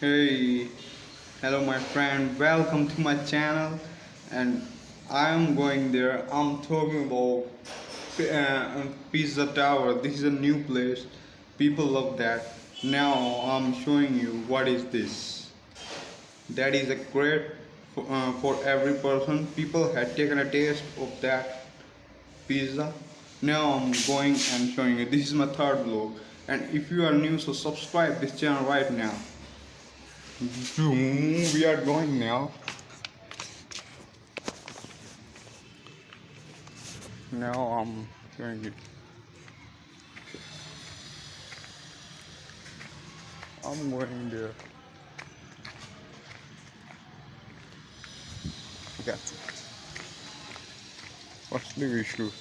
Hey, hello my friend, welcome to my channel. And I'm going there. I'm talking about Pizza Tower. This is a new place. People love that. Now I'm showing you what is this. That is a great for every person. People had taken a taste of that pizza. Now I'm going and showing you. This is my third vlog. And if you are new, so subscribe this channel right now. We are going now. Now I'm doing it. I'm going there. That's it. What's the issue?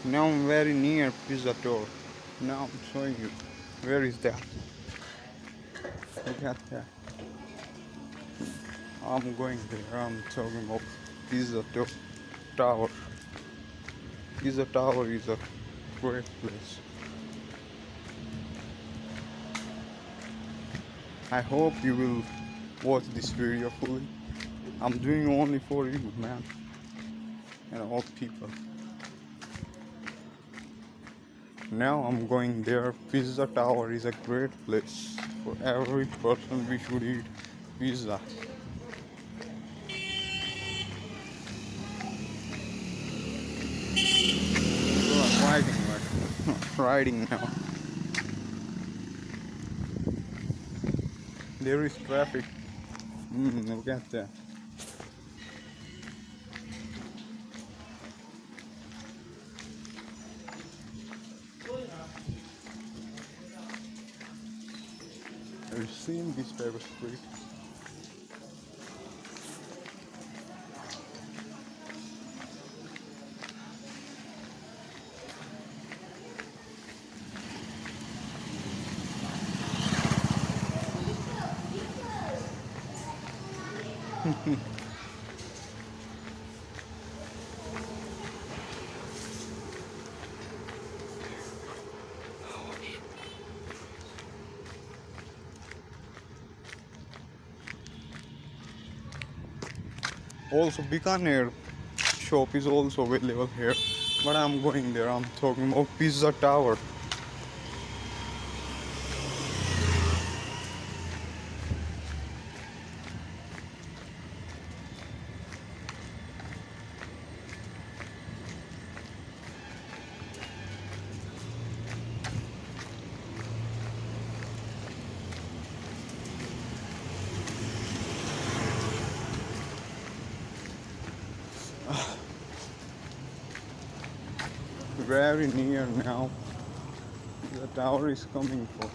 Now I'm very near Pizza Tower. Now I'm showing you. Where is that? Look at that. I'm going there. I'm talking about Pizza Tower. Pizza Tower is a great place. I hope you will watch this video fully. I'm doing only for you, man, and all people. Now I'm going there. Pizza Tower is a great place for every person. We should eat pizza. So I'm riding now. There is traffic. Look at that. Have you seen this type of street? Also, Bikaner shop is also available here, but I'm going there. I'm talking about Pizza Tower. Very near now. The tower is coming for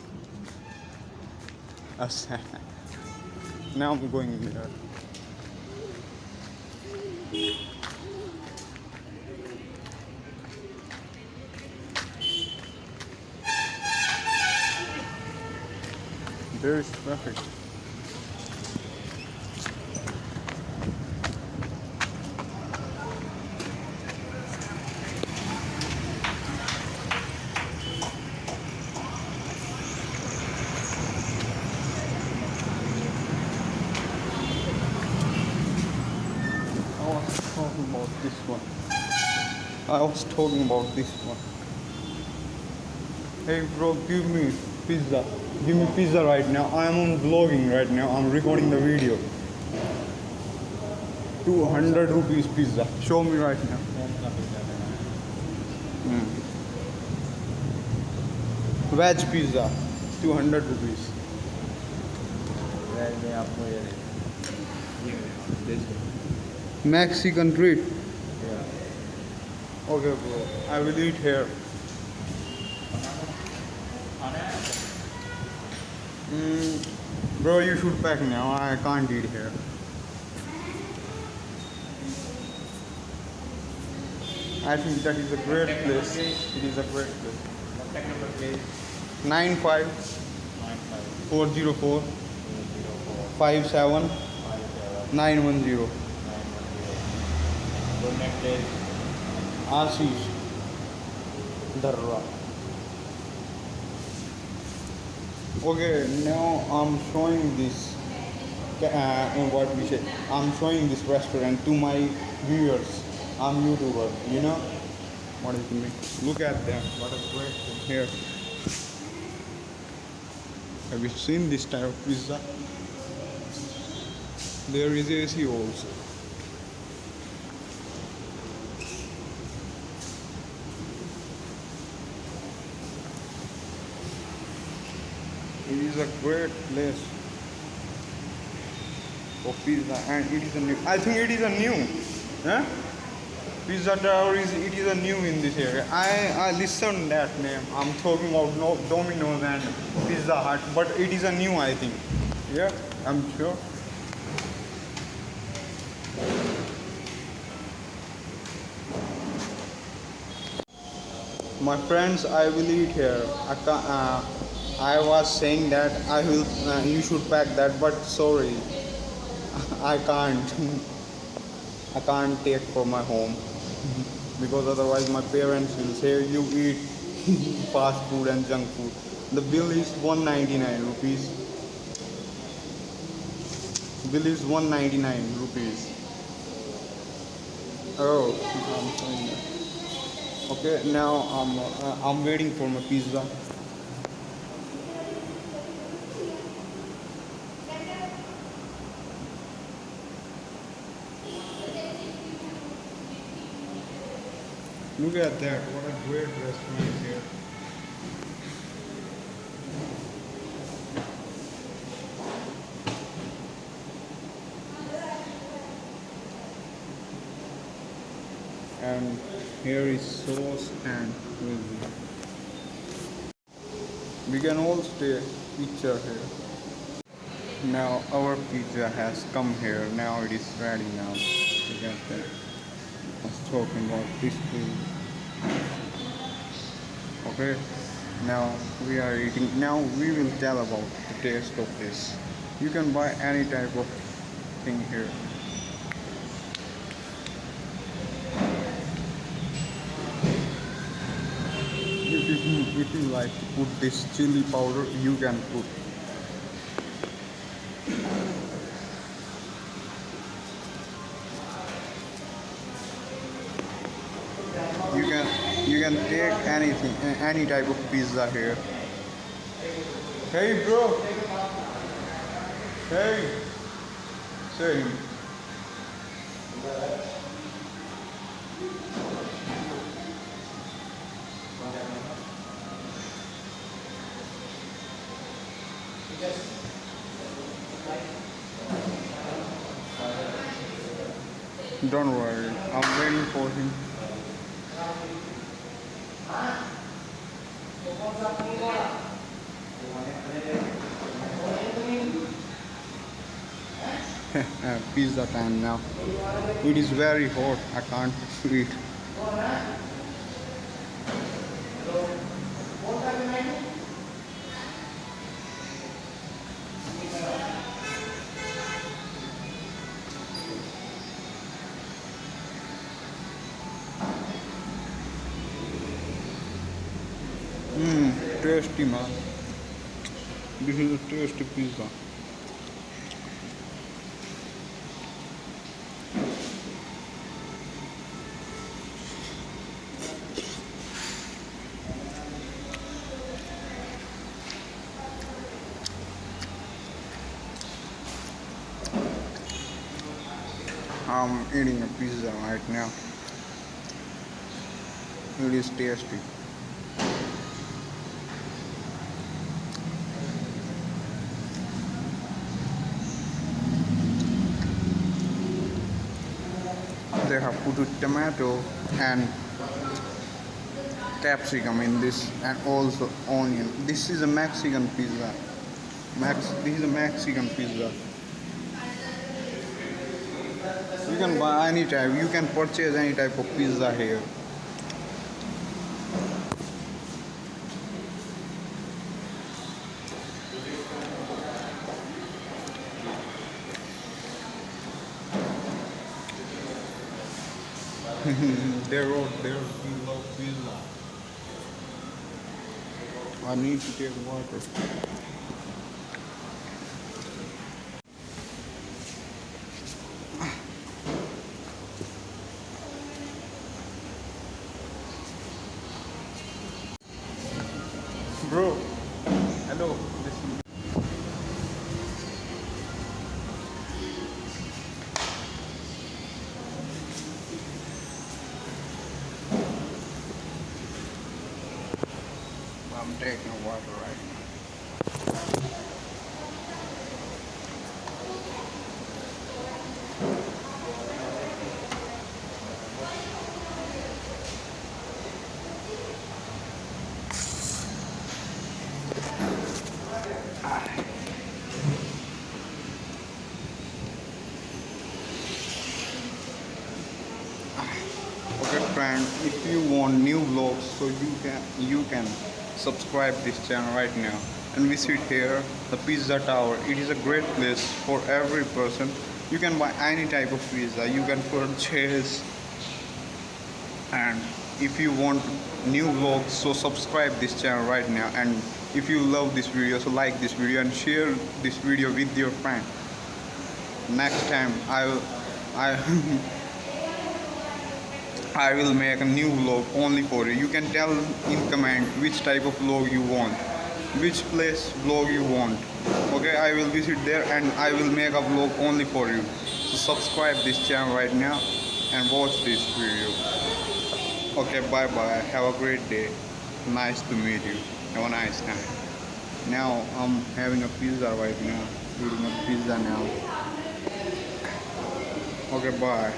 us. Now I'm going there. There is traffic. I was talking about this one. Hey bro, give me pizza. Give me pizza right now. I'm on vlogging right now. I'm recording the video. 200 rupees pizza. Show me right now. Veg pizza. 200 rupees. Mexican treat. Okay bro, I will eat here. Bro, you should pack now. I can't eat here. I think that is a great place. It is a great place. Contact number please. 95 57 910. Ashish. Darra. Okay, now I'm showing this. What we say? I'm showing this restaurant to my viewers. I'm YouTuber. You know what is the mean? Look at them. What a great thing here. Have you seen this type of pizza? There is AC also. It is a great place for pizza, and it is a new. I think it is a new. Huh? Pizza Tower is it is a new in this area. I listened that name. I'm talking about no Domino's and Pizza Hut, but it is a new I think. Yeah, I'm sure. My friends, I will eat here. I was saying that I will. You should pack that, but sorry, I can't. I can't take for my home because otherwise my parents will say you eat fast food and junk food. The bill is 199 rupees. Bill is 199 rupees. Oh, I'm sorry. Okay, now I'm waiting for my pizza. Look at that! What a great restaurant here. And here is sauce and cuisine. We can all take picture here. Now our pizza has come here. Now it is ready now. Look at that. I was talking about this food. Okay. Now we are eating. Now we will tell about the taste of this. You can buy any type of thing here. If you like to put this chili powder, you can put. You can take anything, any type of pizza here. Hey bro. Hey. Say. Don't worry, I'm waiting for him. Pizza time now. It is very hot. I can't eat. Tasty man. This is a tasty pizza. I'm eating a pizza right now. It is tasty. They have put tomato and capsicum in this and also onion. This is a Mexican pizza. This is a Mexican pizza. You can buy any type. You can purchase any type of pizza here. They wrote there we love pizza. I need to take water. Bro, hello. Listen. I'm taking water right now. Okay friend, if you want new vlogs, so you can subscribe this channel right now and visit here the pizza tower. It is a great place for every person. You can buy any type of pizza, you can purchase. And if you want new vlogs, so subscribe this channel right now. And if you love this video, so like this video and share this video with your friend. Next time I I will make a new vlog only for you. You can tell in comment which type of vlog you want, which place vlog you want. Okay, I will visit there and I will make a vlog only for you. So subscribe this channel right now and watch this video. Okay, bye bye. Have a great day. Nice to meet you. Have a nice time. Now I'm having a pizza right now. Eating a pizza now. Okay, bye.